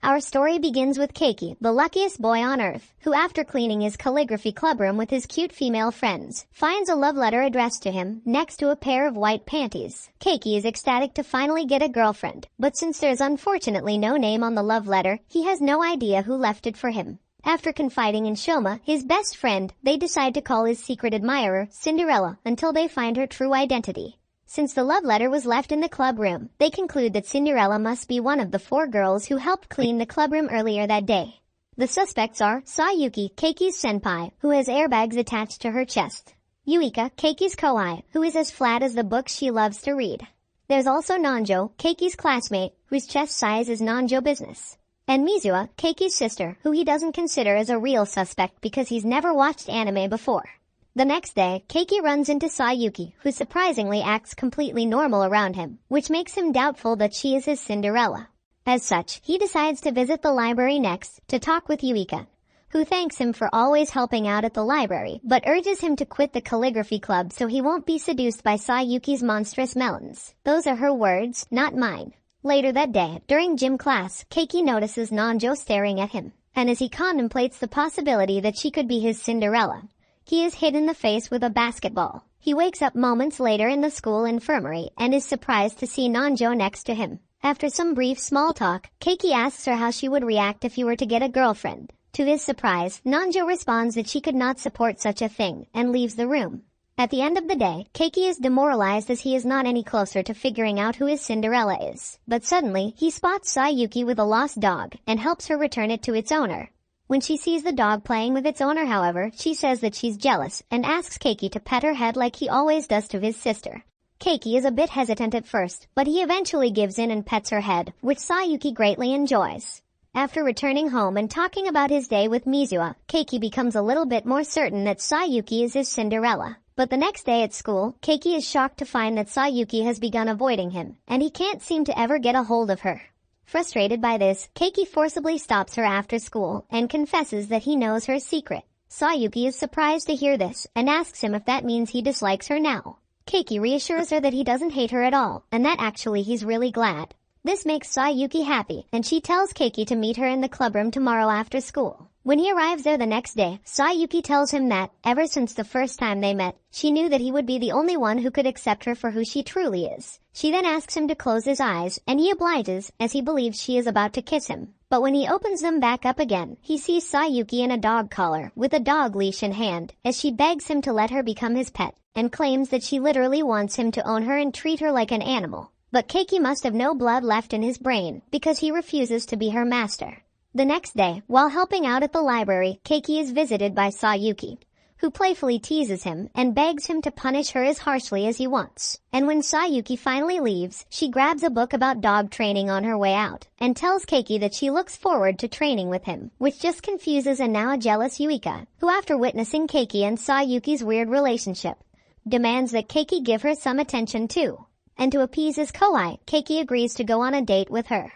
Our story begins with Keiki, the luckiest boy on earth, who after cleaning his calligraphy club room with his cute female friends, finds a love letter addressed to him next to a pair of white panties. Keiki is ecstatic to finally get a girlfriend, but since there's unfortunately no name on the love letter, he has no idea who left it for him. After confiding in Shoma, his best friend, they decide to call his secret admirer Cinderella until they find her true identity. Since the love letter was left in the club room, they conclude that Cinderella must be one of the 4 girls who helped clean the club room earlier that day. The suspects are Sayuki, Keiki's senpai, who has airbags attached to her chest; Yuika, Keiki's kowai, who is as flat as the books she loves to read. There's also Nanjō, Keiki's classmate, whose chest size is Nanjō business; and Mizuha, Keiki's sister, who he doesn't consider as a real suspect because he's never watched anime before. The next day, Keiki runs into Sayuki, who surprisingly acts completely normal around him, which makes him doubtful that she is his Cinderella. As such, he decides to visit the library next to talk with Yuika, who thanks him for always helping out at the library, but urges him to quit the calligraphy club so he won't be seduced by Sayuki's monstrous melons. Those are her words, not mine. Later that day, during gym class, Keiki notices Nanjō staring at him, and as he contemplates the possibility that she could be his Cinderella, he is hit in the face with a basketball. He wakes up moments later in the school infirmary and is surprised to see Nanjō next to him. After some brief small talk, Keiki asks her how she would react if he were to get a girlfriend. To his surprise, Nanjō responds that she could not support such a thing and leaves the room. At the end of the day, Keiki is demoralized as he is not any closer to figuring out who his Cinderella is. But suddenly, he spots Sayuki with a lost dog and helps her return it to its owner. When she sees the dog playing with its owner, however, she says that she's jealous and asks Keiki to pet her head like he always does to his sister. Keiki is a bit hesitant at first, but he eventually gives in and pets her head, which Sayuki greatly enjoys. After returning home and talking about his day with Mizuha, Keiki becomes a little bit more certain that Sayuki is his Cinderella. But the next day at school, Keiki is shocked to find that Sayuki has begun avoiding him, and he can't seem to ever get a hold of her. Frustrated by this, Keiki forcibly stops her after school and confesses that he knows her secret. Sayuki is surprised to hear this and asks him if that means he dislikes her now. Keiki reassures her that he doesn't hate her at all and that actually he's really glad. This makes Sayuki happy, and she tells Keiki to meet her in the clubroom tomorrow after school. When he arrives there the next day, Sayuki tells him that, ever since the first time they met, she knew that he would be the only one who could accept her for who she truly is. She then asks him to close his eyes, and he obliges, as he believes she is about to kiss him. But when he opens them back up again, he sees Sayuki in a dog collar, with a dog leash in hand, as she begs him to let her become his pet, and claims that she literally wants him to own her and treat her like an animal. But Keiki must have no blood left in his brain, because he refuses to be her master. The next day, while helping out at the library, Keiki is visited by Sayuki, who playfully teases him and begs him to punish her as harshly as he wants. And when Sayuki finally leaves, she grabs a book about dog training on her way out, and tells Keiki that she looks forward to training with him, which just confuses a now jealous Yuika, who after witnessing Keiki and Sayuki's weird relationship, demands that Keiki give her some attention too. And to appease his kowai, Keiki agrees to go on a date with her.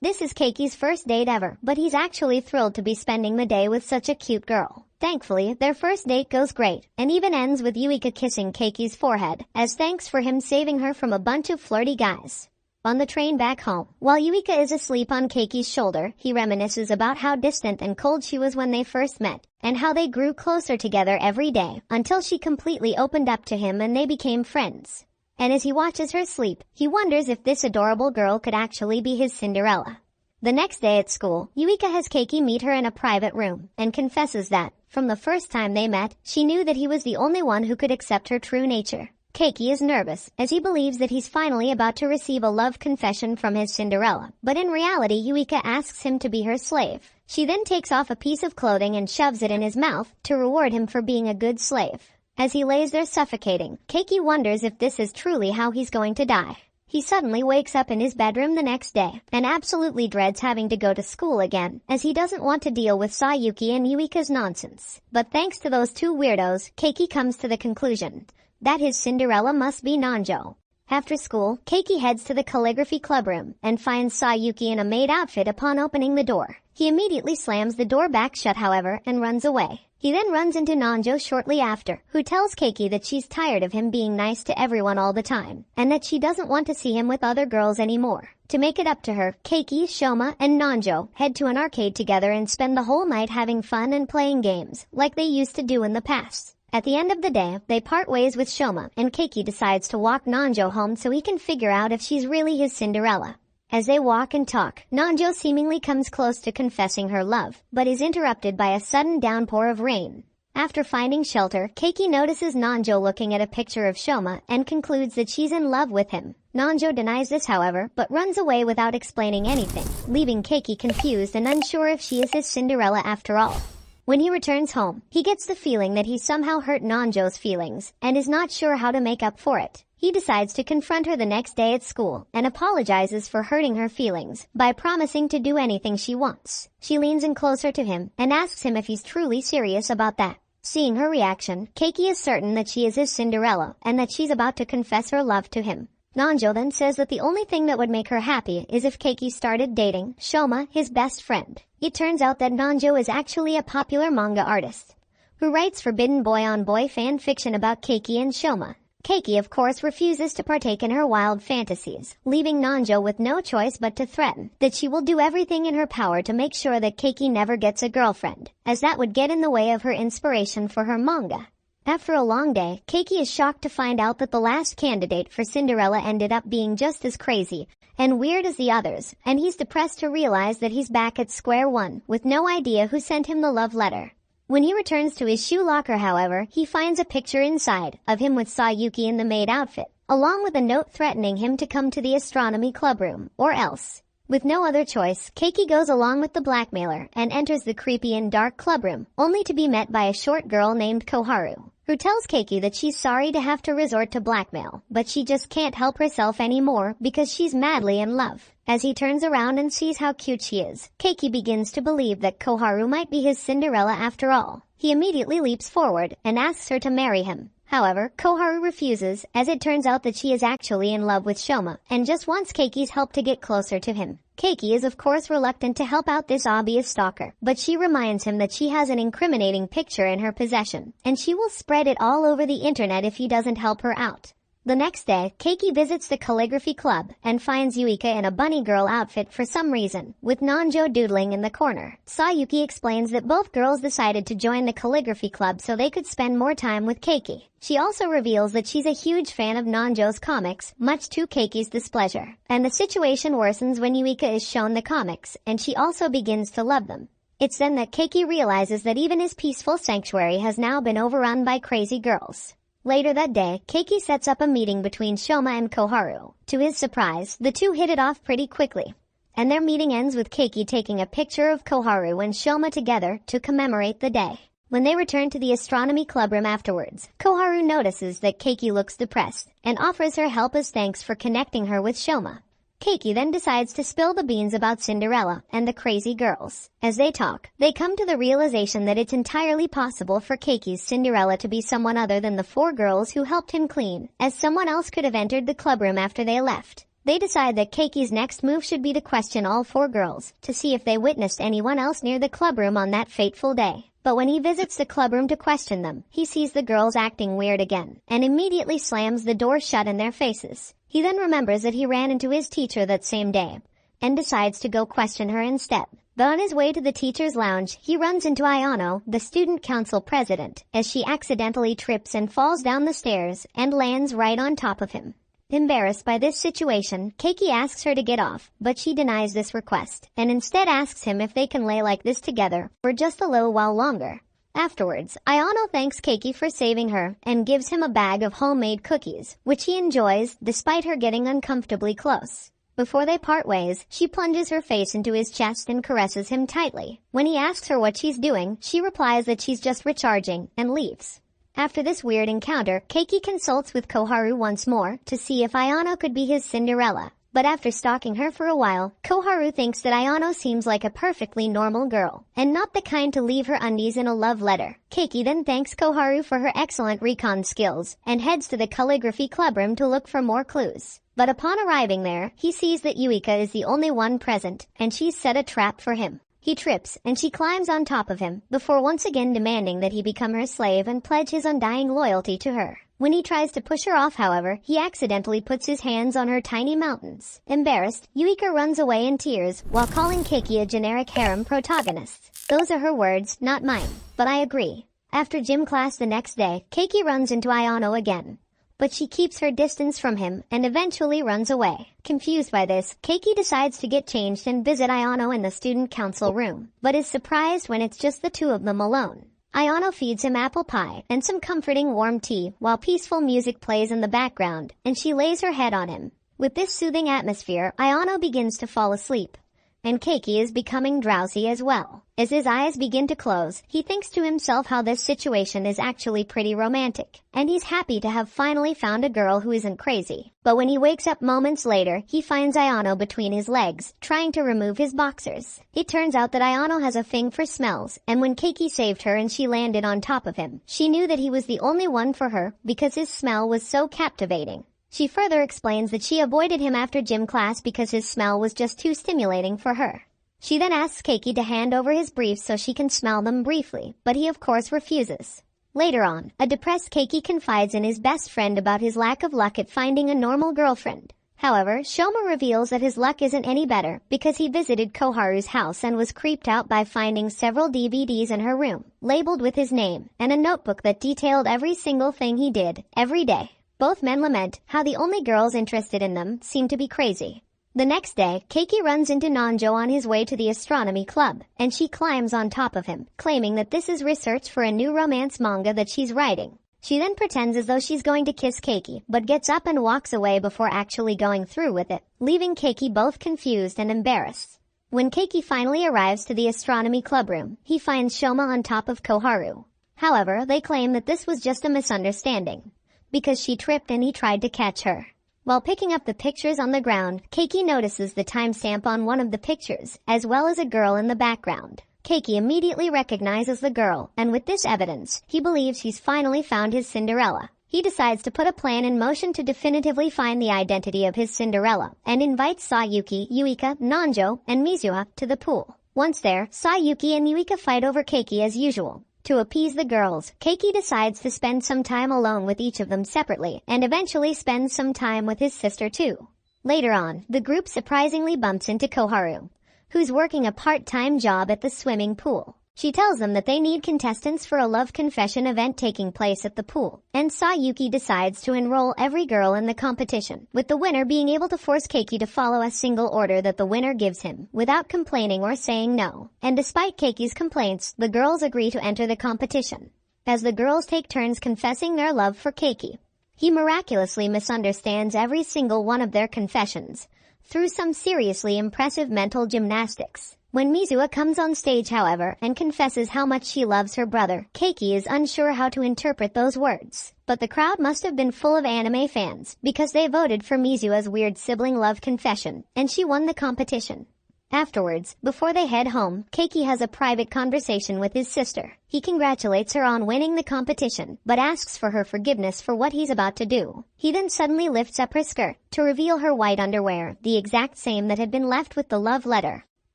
This is Keiki's first date ever, but he's actually thrilled to be spending the day with such a cute girl. Thankfully, their first date goes great, and even ends with Yuika kissing Keiki's forehead, as thanks for him saving her from a bunch of flirty guys. On the train back home, while Yuika is asleep on Keiki's shoulder, he reminisces about how distant and cold she was when they first met, and how they grew closer together every day, until she completely opened up to him and they became friends. And as he watches her sleep, he wonders if this adorable girl could actually be his Cinderella. The next day at school, Yuika has Keiki meet her in a private room, and confesses that, from the first time they met, she knew that he was the only one who could accept her true nature. Keiki is nervous, as he believes that he's finally about to receive a love confession from his Cinderella, but in reality Yuika asks him to be her slave. She then takes off a piece of clothing and shoves it in his mouth, to reward him for being a good slave. As he lays there suffocating, Keiki wonders if this is truly how he's going to die. He suddenly wakes up in his bedroom the next day, and absolutely dreads having to go to school again, as he doesn't want to deal with Sayuki and Yuika's nonsense. But thanks to those two weirdos, Keiki comes to the conclusion that his Cinderella must be Nanjō. After school, Keiki heads to the calligraphy club room, and finds Sayuki in a maid outfit upon opening the door. He immediately slams the door back shut however, and runs away. He then runs into Nanjō shortly after, who tells Keiki that she's tired of him being nice to everyone all the time, and that she doesn't want to see him with other girls anymore. To make it up to her, Keiki, Shoma, and Nanjō head to an arcade together and spend the whole night having fun and playing games, like they used to do in the past. At the end of the day, they part ways with Shoma, and Keiki decides to walk Nanjō home so he can figure out if she's really his Cinderella. As they walk and talk, Nanjō seemingly comes close to confessing her love, but is interrupted by a sudden downpour of rain. After finding shelter, Keiki notices Nanjō looking at a picture of Shoma and concludes that she's in love with him. Nanjō denies this, however, but runs away without explaining anything, leaving Keiki confused and unsure if she is his Cinderella after all. When he returns home, he gets the feeling that he somehow hurt Nanjō's feelings and is not sure how to make up for it. He decides to confront her the next day at school and apologizes for hurting her feelings by promising to do anything she wants. She leans in closer to him and asks him if he's truly serious about that. Seeing her reaction, Keiki is certain that she is his Cinderella and that she's about to confess her love to him. Nanjō then says that the only thing that would make her happy is if Keiki started dating Shoma, his best friend. It turns out that Nanjō is actually a popular manga artist who writes forbidden boy-on-boy fan fiction about Keiki and Shoma. Keiki, of course, refuses to partake in her wild fantasies, leaving Nanjō with no choice but to threaten that she will do everything in her power to make sure that Keiki never gets a girlfriend, as that would get in the way of her inspiration for her manga. After a long day, Keiki is shocked to find out that the last candidate for Cinderella ended up being just as crazy and weird as the others, and he's depressed to realize that he's back at square one with no idea who sent him the love letter. When he returns to his shoe locker, however, he finds a picture inside of him with Sayuki in the maid outfit, along with a note threatening him to come to the astronomy club room, or else. With no other choice, Keiki goes along with the blackmailer and enters the creepy and dark club room, only to be met by a short girl named Koharu, who tells Keiki that she's sorry to have to resort to blackmail, but she just can't help herself anymore because she's madly in love. As he turns around and sees how cute she is, Keiki begins to believe that Koharu might be his Cinderella after all. He immediately leaps forward and asks her to marry him. However, Koharu refuses, as it turns out that she is actually in love with Shoma and just wants Keiki's help to get closer to him. Keiki is of course reluctant to help out this obvious stalker, but she reminds him that she has an incriminating picture in her possession, and she will spread it all over the internet if he doesn't help her out. The next day, Keiki visits the Calligraphy Club and finds Yuika in a bunny girl outfit for some reason, with Nanjō doodling in the corner. Sayuki explains that both girls decided to join the Calligraphy Club so they could spend more time with Keiki. She also reveals that she's a huge fan of Nanjō's comics, much to Keiki's displeasure. And the situation worsens when Yuika is shown the comics, and she also begins to love them. It's then that Keiki realizes that even his peaceful sanctuary has now been overrun by crazy girls. Later that day, Keiki sets up a meeting between Shoma and Koharu. To his surprise, the two hit it off pretty quickly, and their meeting ends with Keiki taking a picture of Koharu and Shoma together to commemorate the day. When they return to the astronomy club room afterwards, Koharu notices that Keiki looks depressed and offers her help as thanks for connecting her with Shoma. Keiki then decides to spill the beans about Cinderella and the crazy girls. As they talk, they come to the realization that it's entirely possible for Keiki's Cinderella to be someone other than the four girls who helped him clean, as someone else could have entered the clubroom after they left. They decide that Keiki's next move should be to question all four girls, to see if they witnessed anyone else near the clubroom on that fateful day. But when he visits the clubroom to question them, he sees the girls acting weird again, and immediately slams the door shut in their faces. He then remembers that he ran into his teacher that same day, and decides to go question her instead. But on his way to the teacher's lounge, he runs into Ayano, the student council president, as she accidentally trips and falls down the stairs and lands right on top of him. Embarrassed by this situation, Keiki asks her to get off, but she denies this request, and instead asks him if they can lay like this together for just a little while longer. Afterwards, Ayano thanks Keiki for saving her and gives him a bag of homemade cookies, which he enjoys despite her getting uncomfortably close. Before they part ways, she plunges her face into his chest and caresses him tightly. When he asks her what she's doing, she replies that she's just recharging and leaves. After this weird encounter, Keiki consults with Koharu once more to see if Ayano could be his Cinderella. But after stalking her for a while, Koharu thinks that Ayano seems like a perfectly normal girl, and not the kind to leave her undies in a love letter. Keiki then thanks Koharu for her excellent recon skills, and heads to the calligraphy club room to look for more clues. But upon arriving there, he sees that Yuika is the only one present, and she's set a trap for him. He trips, and she climbs on top of him, before once again demanding that he become her slave and pledge his undying loyalty to her. When he tries to push her off, however, he accidentally puts his hands on her tiny mountains. Embarrassed, Yuika runs away in tears, while calling Keiki a generic harem protagonist. Those are her words, not mine. But I agree. After gym class the next day, Keiki runs into Ayano again. But she keeps her distance from him and eventually runs away. Confused by this, Keiki decides to get changed and visit Ayano in the student council room, but is surprised when it's just the two of them alone. Ayano feeds him apple pie and some comforting warm tea while peaceful music plays in the background, and she lays her head on him. With this soothing atmosphere, Ayano begins to fall asleep, and Keiki is becoming drowsy as well. As his eyes begin to close, he thinks to himself how this situation is actually pretty romantic, and he's happy to have finally found a girl who isn't crazy. But when he wakes up moments later, he finds Ayano between his legs, trying to remove his boxers. It turns out that Ayano has a thing for smells, and when Keiki saved her and she landed on top of him, she knew that he was the only one for her because his smell was so captivating. She further explains that she avoided him after gym class because his smell was just too stimulating for her. She then asks Keiki to hand over his briefs so she can smell them briefly, but he of course refuses. Later on, a depressed Keiki confides in his best friend about his lack of luck at finding a normal girlfriend. However, Shoma reveals that his luck isn't any better because he visited Koharu's house and was creeped out by finding several DVDs in her room, labeled with his name, and a notebook that detailed every single thing he did, every day. Both men lament how the only girls interested in them seem to be crazy. The next day, Keiki runs into Nanjō on his way to the astronomy club, and she climbs on top of him, claiming that this is research for a new romance manga that she's writing. She then pretends as though she's going to kiss Keiki, but gets up and walks away before actually going through with it, leaving Keiki both confused and embarrassed. When Keiki finally arrives to the astronomy club room, he finds Shoma on top of Koharu. However, they claim that this was just a misunderstanding, because she tripped and he tried to catch her. While picking up the pictures on the ground, Keiki notices the timestamp on one of the pictures, as well as a girl in the background. Keiki immediately recognizes the girl, and with this evidence, he believes he's finally found his Cinderella. He decides to put a plan in motion to definitively find the identity of his Cinderella, and invites Sayuki, Yuika, Nanjō, and Mizuha to the pool. Once there, Sayuki and Yuika fight over Keiki as usual. To appease the girls, Keiki decides to spend some time alone with each of them separately, and eventually spends some time with his sister too. Later on, the group surprisingly bumps into Koharu, who's working a part-time job at the swimming pool. She tells them that they need contestants for a love confession event taking place at the pool, and Sayuki decides to enroll every girl in the competition, with the winner being able to force Keiki to follow a single order that the winner gives him, without complaining or saying no. And despite Keiki's complaints, the girls agree to enter the competition. As the girls take turns confessing their love for Keiki, he miraculously misunderstands every single one of their confessions, through some seriously impressive mental gymnastics. When Mizuha comes on stage, however, and confesses how much she loves her brother, Keiki is unsure how to interpret those words. But the crowd must have been full of anime fans, because they voted for Mizuha's weird sibling love confession, and she won the competition. Afterwards, before they head home, Keiki has a private conversation with his sister. He congratulates her on winning the competition, but asks for her forgiveness for what he's about to do. He then suddenly lifts up her skirt to reveal her white underwear, the exact same that had been left with the love letter.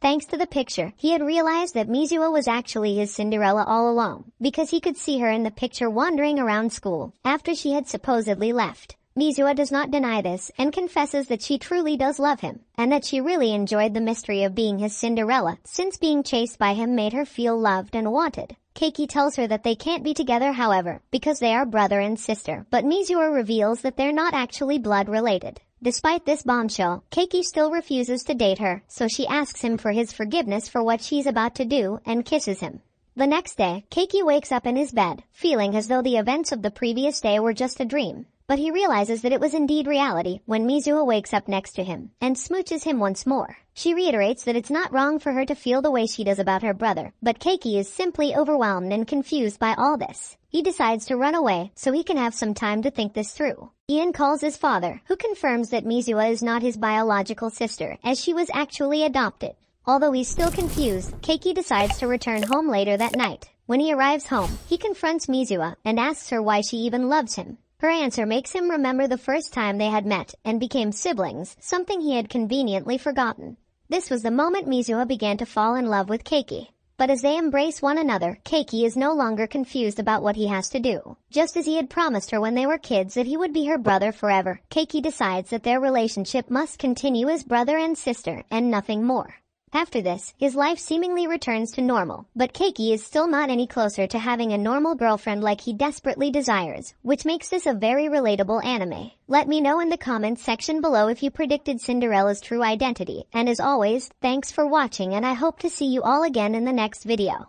Thanks to the picture, he had realized that Mizuha was actually his Cinderella all along, because he could see her in the picture wandering around school after she had supposedly left. Mizuha does not deny this and confesses that she truly does love him, and that she really enjoyed the mystery of being his Cinderella, since being chased by him made her feel loved and wanted. Keiki tells her that they can't be together, however, because they are brother and sister, but Mizuha reveals that they're not actually blood related. Despite this bombshell, Keiki still refuses to date her, so she asks him for his forgiveness for what she's about to do and kisses him. The next day, Keiki wakes up in his bed, feeling as though the events of the previous day were just a dream. But he realizes that it was indeed reality when Mizuha wakes up next to him and smooches him once more. She reiterates that it's not wrong for her to feel the way she does about her brother, but Keiki is simply overwhelmed and confused by all this. He decides to run away so he can have some time to think this through. Ian calls his father, who confirms that Mizuha is not his biological sister, as she was actually adopted. Although he's still confused, Keiki decides to return home later that night. When he arrives home, he confronts Mizuha and asks her why she even loves him. Her answer makes him remember the first time they had met and became siblings, something he had conveniently forgotten. This was the moment Mizuho began to fall in love with Keiki. But as they embrace one another, Keiki is no longer confused about what he has to do. Just as he had promised her when they were kids that he would be her brother forever, Keiki decides that their relationship must continue as brother and sister and nothing more. After this, his life seemingly returns to normal, but Keiki is still not any closer to having a normal girlfriend like he desperately desires, which makes this a very relatable anime. Let me know in the comments section below if you predicted Cinderella's true identity, and as always, thanks for watching and I hope to see you all again in the next video.